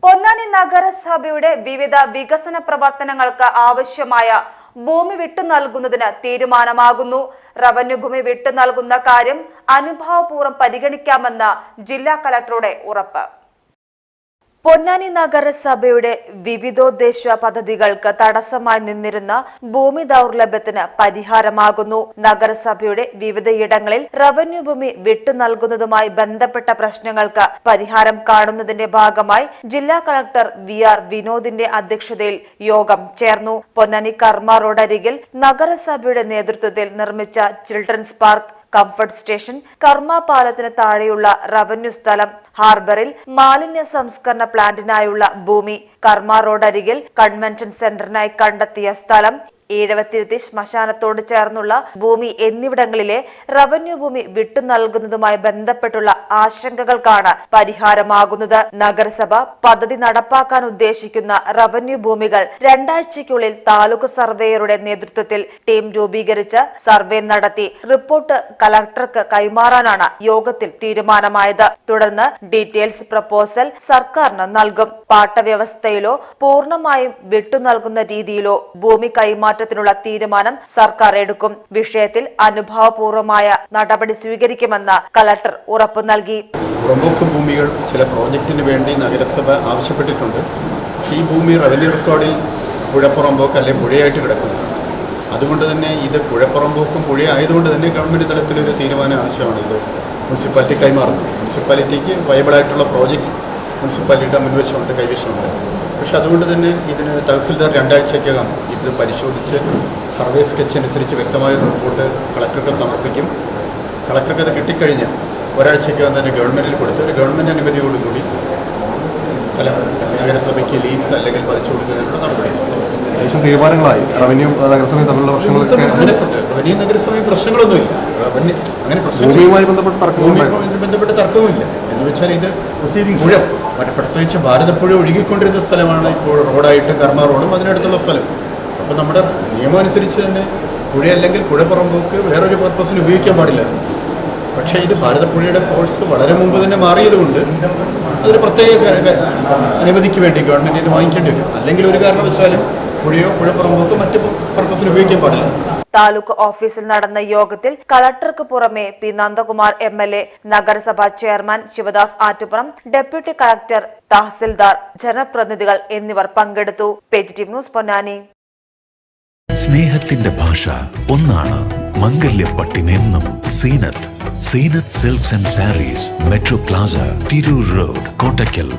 പൊന്നാനി നഗരസഭയുടെ വിവിധ വികസന പ്രവർത്തനങ്ങൾക്ക് ആവശ്യമായ ഭൂമി വിട്ടു നൽകുന്നതിന് തീരുമാനമാകുന്നു. റവന്യൂ ഭൂമി വിട്ടു നൽകുന്ന കാര്യം അനുഭാവപൂർവ്വം പരിഗണിക്കാമെന്ന് ജില്ലാ കളക്ടറുടെ ഉറപ്പ്. പൊന്നാനി നഗരസഭയുടെ വിവിധോദ്ദേശ പദ്ധതികൾക്ക് തടസ്സമായി നിന്നിരുന്ന ഭൂമി ദൗർലഭ്യത്തിന് പരിഹാരമാകുന്നു. നഗരസഭയുടെ വിവിധയിടങ്ങളിൽ റവന്യൂ ഭൂമി വിട്ടു നൽകുന്നതുമായി ബന്ധപ്പെട്ട പ്രശ്നങ്ങൾക്ക് പരിഹാരം കാണുന്നതിന്റെ ഭാഗമായി ജില്ലാ കളക്ടർ VR വിനോദിന്റെ അധ്യക്ഷതയിൽ യോഗം ചേർന്നു. പൊന്നാനി കർമ്മ റോഡരികിൽ നഗരസഭയുടെ നേതൃത്വത്തിൽ നിർമ്മിച്ച ചിൽഡ്രൻസ് പാർക്ക്, കംഫർട്ട് സ്റ്റേഷൻ, കർമ്മ പാലത്തിന് താഴെയുള്ള റവന്യൂ സ്ഥലം, ഹാർബറിൽ മാലിന്യ സംസ്കരണ പ്ലാന്റിനായുള്ള ഭൂമി, കർമ്മ റോഡരികിൽ കൺവെൻഷൻ സെന്ററിനായി കണ്ടെത്തിയ സ്ഥലം, ഈഴവത്തിരുത്തി ശ്മശാനത്തോട് ചേർന്നുള്ള ഭൂമി എന്നിവിടങ്ങളിലെ റവന്യൂ ഭൂമി വിട്ടു നൽകുന്നതുമായി ബന്ധപ്പെട്ടുള്ള ആശങ്കകൾക്കാണ് പരിഹാരമാകുന്നത്. നഗരസഭ പദ്ധതി നടപ്പാക്കാൻ ഉദ്ദേശിക്കുന്ന റവന്യൂ ഭൂമികൾ 2 ആഴ്ചയ്ക്കുള്ളിൽ താലൂക്ക് സർവേയറുടെ നേതൃത്വത്തിൽ ടീം രൂപീകരിച്ച് സർവേ നടത്തി റിപ്പോർട്ട് കളക്ടർക്ക് കൈമാറാനാണ് യോഗത്തിൽ തീരുമാനമായത്. തുടർന്ന് ഡീറ്റെയിൽസ് പ്രപ്പോസൽ സർക്കാരിന് നൽകും. പാട്ടവ്യവസ്ഥയിലോ പൂർണ്ണമായും വിട്ടു നൽകുന്ന രീതിയിലോ ഭൂമി കൈമാറ്റത്തിനുള്ള തീരുമാനം സർക്കാർ എടുക്കും. വിഷയത്തിൽ അനുഭാവപൂർവമായ നടപടി സ്വീകരിക്കുമെന്ന് കളക്ടർ ഉറപ്പു നൽകി. പുറമ്പോക്ക് ഭൂമികൾ ചില പ്രോജക്റ്റിന് വേണ്ടി നഗരസഭ ആവശ്യപ്പെട്ടിട്ടുണ്ട്. ഈ ഭൂമി റവന്യൂ റെക്കോർഡിൽ പുഴപ്പുറമ്പോക്ക് അല്ലെങ്കിൽ പുഴയായിട്ട് കിടക്കുന്നു. അതുകൊണ്ട് തന്നെ ഇത് പുഴപ്പുറമ്പോക്കും പുഴയായതുകൊണ്ട് തന്നെ ഗവൺമെൻറ് തലത്തിലൊരു തീരുമാനം ആവശ്യമാണ്. ഇത് മുനിസിപ്പാലിറ്റി കൈമാറുന്നത്. മുനിസിപ്പാലിറ്റിക്ക് വയബിളായിട്ടുള്ള പ്രോജക്ട്സ് മുനിസിപ്പാലിറ്റിയുടെ മുൻവശമുണ്ട്, കൈവശമുണ്ട്. പക്ഷെ അതുകൊണ്ട് തന്നെ ഇതിന് തഹസിൽദാർ 2 ആഴ്ചയ്ക്കകം ഇത് പരിശോധിച്ച് സർവേ സ്കെച്ച് അനുസരിച്ച് വ്യക്തമായ റിപ്പോർട്ട് കളക്ടർക്ക് സമർപ്പിക്കും. കളക്ടർക്ക് അത് കിട്ടിക്കഴിഞ്ഞാൽ 1 ആഴ്ചയ്ക്കകം തന്നെ ഗവൺമെൻറ്റിൽ കൊടുത്ത് ഒരു ഗവൺമെൻറ് അനുമതിയോടുകൂടി സ്ഥലം നഗരസഭയ്ക്ക് ലീസ് അല്ലെങ്കിൽ പതിച്ചു കൊടുക്കുന്നതിനുള്ള നടപടി തീരുമാനങ്ങളായി. റവന്യൂ നഗരസഭയും തമ്മിലുള്ള പ്രശ്നങ്ങളൊക്കെ റവന്യൂ നഗരസഭയും പ്രശ്നങ്ങളൊന്നുമില്ല. റവന്യൂ അങ്ങനെ ഭൂമിയുമായി ബന്ധപ്പെട്ട തർക്കവുമില്ല. എന്ന് വെച്ചാൽ ഇത് പുഴ പ്രത്യേകിച്ച് ഭാരതപ്പുഴ ഒഴുകിക്കൊണ്ടിരുന്ന സ്ഥലമാണ് ഇപ്പോൾ റോഡായിട്ടും കർമ്മ റോഡും അതിനടുത്തുള്ള സ്ഥലം. അപ്പോൾ നമ്മുടെ നിയമം അനുസരിച്ച് തന്നെ പുഴ അല്ലെങ്കിൽ പുഴപ്പുറമ്പോക്ക് വേറൊരു പർപ്പസിന് ഉപയോഗിക്കാൻ പാടില്ല. പക്ഷേ ഇത് ഭാരതപ്പുഴയുടെ കോഴ്സ് വളരെ മുമ്പ് തന്നെ മാറിയതുകൊണ്ട് അതൊരു പ്രത്യേക അനുമതിക്ക് വേണ്ടി ഗവൺമെൻറ് ഇത് വാങ്ങിക്കേണ്ടി വരും. അല്ലെങ്കിൽ ഒരു കാരണവശാലും പുഴയോ പുഴപ്പുറമ്പോക്കോ മറ്റ് പർപ്പസിന് ഉപയോഗിക്കാൻ പാടില്ല. താലൂക്ക് ഓഫീസിൽ നടന്ന യോഗത്തിൽ കളക്ടർക്ക് പുറമെ P. നന്ദകുമാർ MLA, നഗരസഭാ chairman Sivadas Attupuram, deputy collector, തഹസിൽദാർ, ജനപ്രതിനിധികൾ എന്നിവർ പങ്കെടുത്തു. PGTV news Ponnani. സ്നേഹത്തിന്റെ ഭാഷ ഒന്നാണ്. മംഗല്യപ്പട്ടിനെന്നും Zeenath silks and sarees, metro plaza, Tirur road, Kottakkal.